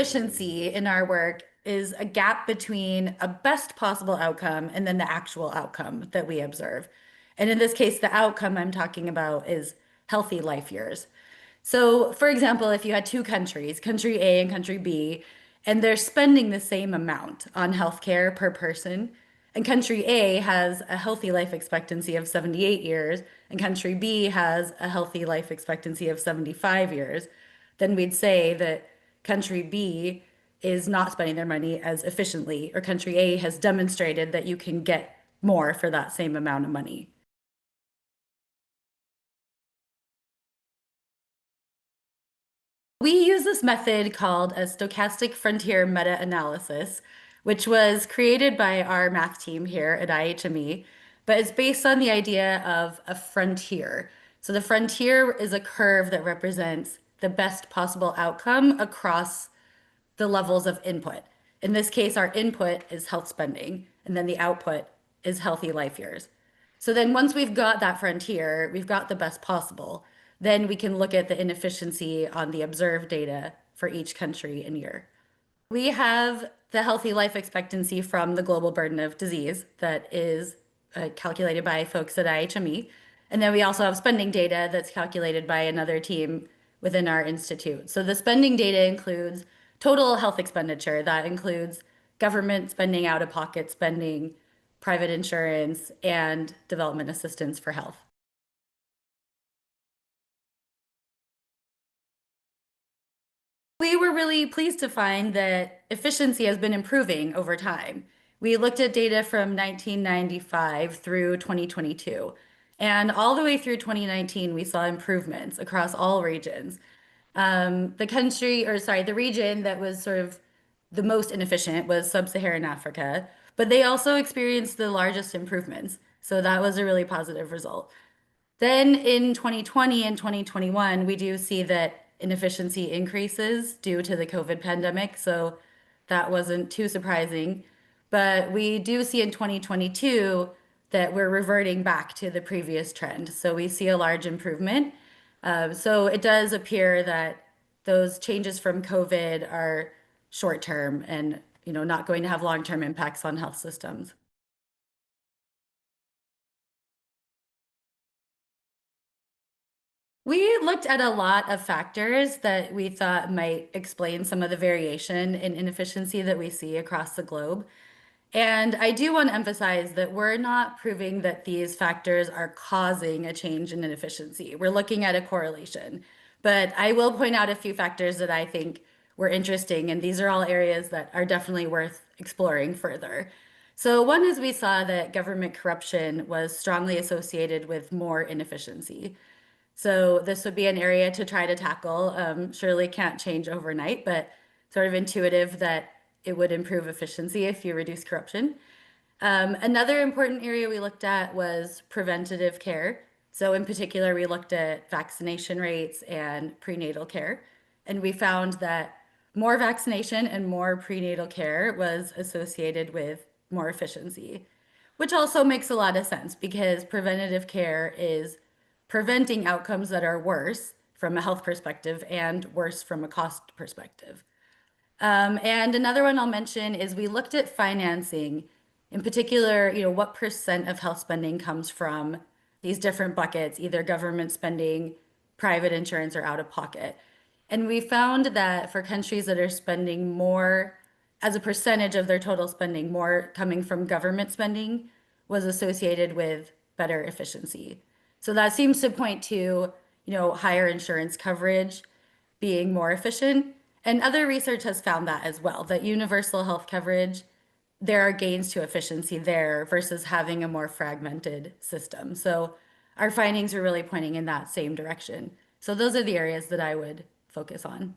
inefficiency in our work is a gap between a best possible outcome and then the actual outcome that we observe. And in this case, the outcome I'm talking about is healthy life years. So, for example, if you had two countries, country A and country B, and they're spending the same amount on healthcare per person, and country A has a healthy life expectancy of 78 years, and country B has a healthy life expectancy of 75 years, then we'd say that country B is not spending their money as efficiently, or country A has demonstrated that you can get more for that same amount of money. We use this method called a stochastic frontier meta-analysis, which was created by our math team here at IHME, but it's based on the idea of a frontier. So the frontier is a curve that represents the best possible outcome across the levels of input. In this case, our input is health spending, and then the output is healthy life years. So then once we've got that frontier, we've got the best possible, then we can look at the inefficiency on the observed data for each country and year. We have the healthy life expectancy from the global burden of disease that is calculated by folks at IHME. And then we also have spending data that's calculated by another team within our institute. So the spending data includes total health expenditure. That includes government spending, out-of-pocket spending, private insurance, and development assistance for health. We were really pleased to find that efficiency has been improving over time. We looked at data from 1995 through 2022, and all the way through 2019, we saw improvements across all regions. The region that was sort of the most inefficient was Sub-Saharan Africa, but they also experienced the largest improvements. So that was a really positive result. Then in 2020 and 2021, we do see that inefficiency increases due to the COVID pandemic. So that wasn't too surprising. But we do see in 2022 that we're reverting back to the previous trend. So we see a large improvement. So it does appear that those changes from COVID are short term and not going to have long-term impacts on health systems. We looked at a lot of factors that we thought might explain some of the variation in inefficiency that we see across the globe. And I do want to emphasize that we're not proving that these factors are causing a change in inefficiency. We're looking at a correlation. But I will point out a few factors that I think were interesting, and these are all areas that are definitely worth exploring further. So one is we saw that government corruption was strongly associated with more inefficiency. So this would be an area to try to tackle. Surely can't change overnight, but sort of intuitive that it would improve efficiency if you reduce corruption. Another important area we looked at was preventative care. So in particular, we looked at vaccination rates and prenatal care. And we found that more vaccination and more prenatal care was associated with more efficiency, which also makes a lot of sense because preventative care is preventing outcomes that are worse from a health perspective and worse from a cost perspective. And another one I'll mention is we looked at financing, in particular, what percent of health spending comes from these different buckets, either government spending, private insurance, or out of pocket. And we found that for countries that are spending more as a percentage of their total spending, more coming from government spending was associated with better efficiency. So that seems to point to, higher insurance coverage being more efficient. And other research has found that as well, that universal health coverage, there are gains to efficiency there versus having a more fragmented system. So our findings are really pointing in that same direction. So those are the areas that I would focus on.